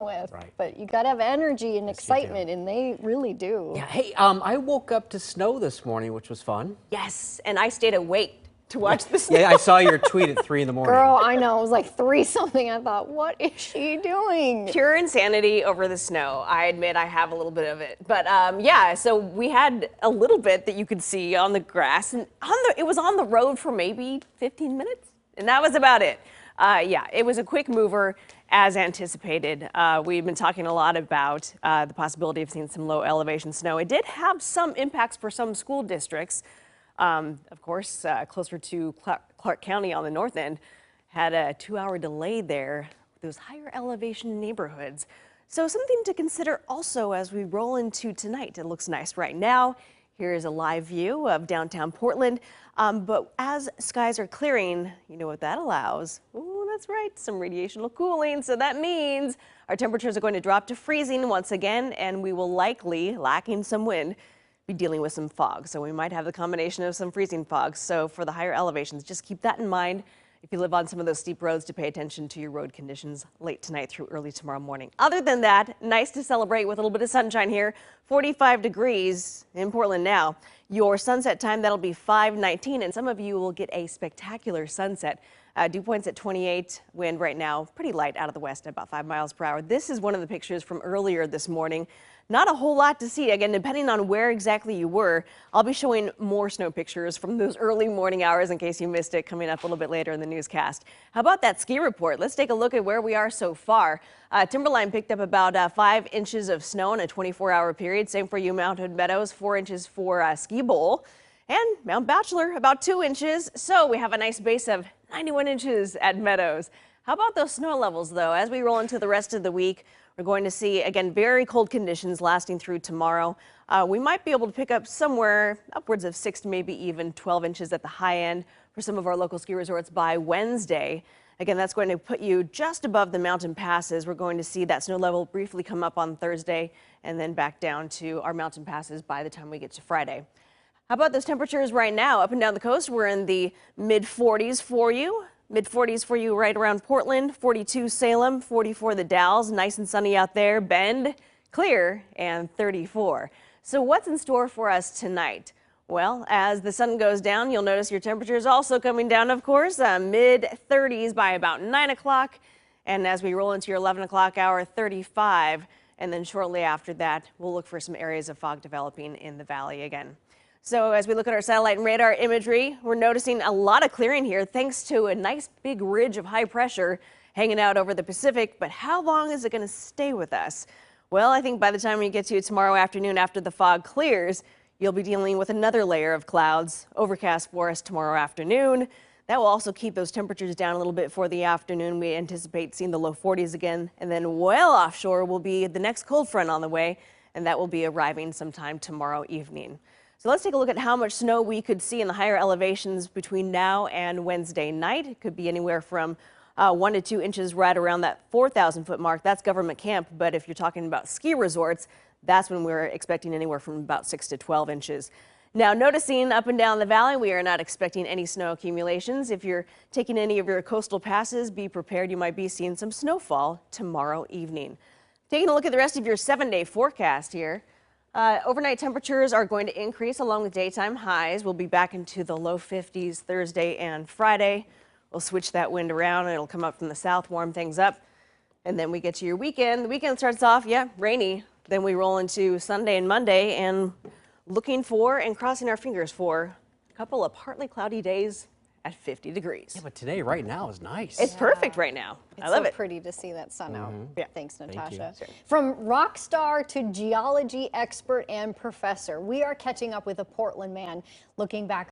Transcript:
with, Right. but you got to have energy and excitement, and they really do. Yeah. Hey, I woke up to snow this morning, which was fun. Yes, and I stayed awake to watch the snow. Yeah, I saw your tweet at 3 in the morning. Girl, I know, it was like 3 something. I thought, what is she doing? Pure insanity over the snow. I admit I have a little bit of it. But yeah, so we had a little bit that you could see on the grass, and it was on the road for maybe 15 minutes, and that was about it. Yeah, it was a quick mover as anticipated. We've been talking a lot about the possibility of seeing some low elevation snow. It did have some impacts for some school districts. Of course, closer to Clark County on the north end, had a 2-hour delay there with those higher elevation neighborhoods. So something to consider also as we roll into tonight. It looks nice right now. Here is a live view of downtown Portland. But as skies are clearing, you know what that allows? Ooh, that's right, some radiational cooling. So that means our temperatures are going to drop to freezing once again, and we will likely, lacking some wind, be dealing with some fog. So we might have the combination of some freezing fog. So for the higher elevations, just keep that in mind. If you live on some of those steep roads, to pay attention to your road conditions late tonight through early tomorrow morning. Other than that, nice to celebrate with a little bit of sunshine here. 45 degrees in Portland now. Your sunset time, that'll be 5:19, and some of you will get a spectacular sunset. Dew points at 28, wind right now pretty light out of the west at about 5 miles per hour. This is one of the pictures from earlier this morning. Not a whole lot to see. Again, depending on where exactly you were, I'll be showing more snow pictures from those early morning hours in case you missed it, coming up a little bit later in the newscast. How about that ski report? Let's take a look at where we are so far. Timberline picked up about 5 inches of snow in a 24-hour period. Same for you, Mount Hood Meadows, 4 inches for Ski Bowl. And Mount Bachelor, about 2 inches. So we have a nice base of 91 inches at Meadows. How about those snow levels, though? As we roll into the rest of the week, we're going to see, again, very cold conditions lasting through tomorrow. We might be able to pick up somewhere upwards of 6 to maybe even 12 inches at the high end for some of our local ski resorts by Wednesday. Again, that's going to put you just above the mountain passes. We're going to see that snow level briefly come up on Thursday and then back down to our mountain passes by the time we get to Friday. How about those temperatures right now? Up and down the coast, we're in the mid-40s for you. Mid-40s for you right around Portland, 42 Salem, 44 the Dalles, nice and sunny out there. Bend, clear, and 34. So what's in store for us tonight? Well, as the sun goes down, you'll notice your temperatures also coming down, of course, mid-30s by about 9 o'clock. And as we roll into your 11 o'clock hour, 35. And then shortly after that, we'll look for some areas of fog developing in the valley again. So as we look at our satellite and radar imagery, we're noticing a lot of clearing here thanks to a nice big ridge of high pressure hanging out over the Pacific. But how long is it going to stay with us? Well, I think by the time we get to tomorrow afternoon after the fog clears, you'll be dealing with another layer of clouds, overcast for us tomorrow afternoon. That will also keep those temperatures down a little bit for the afternoon. We anticipate seeing the low 40s again, and then well offshore will be the next cold front on the way, and that will be arriving sometime tomorrow evening. So let's take a look at how much snow we could see in the higher elevations between now and Wednesday night. It could be anywhere from 1 to 2 inches right around that 4,000 foot mark. That's government camp. But if you're talking about ski resorts, that's when we're expecting anywhere from about 6 to 12 inches. Now, noticing up and down the valley, we are not expecting any snow accumulations. If you're taking any of your coastal passes, be prepared. You might be seeing some snowfall tomorrow evening. Taking a look at the rest of your 7-day forecast here. Overnight temperatures are going to increase along with daytime highs. We'll be back into the low 50s Thursday and Friday. We'll switch that wind around and it'll come up from the south, warm things up. And then we get to your weekend. The weekend starts off, rainy. Then we roll into Sunday and Monday and looking for and crossing our fingers for a couple of partly cloudy days at 50 degrees. Yeah, but today, right now, is nice. It's perfect right now. I love it. It's so pretty to see that sun out. Yeah. Thanks, Natasha. Thank you. From rock star to geology expert and professor, we are catching up with a Portland man looking back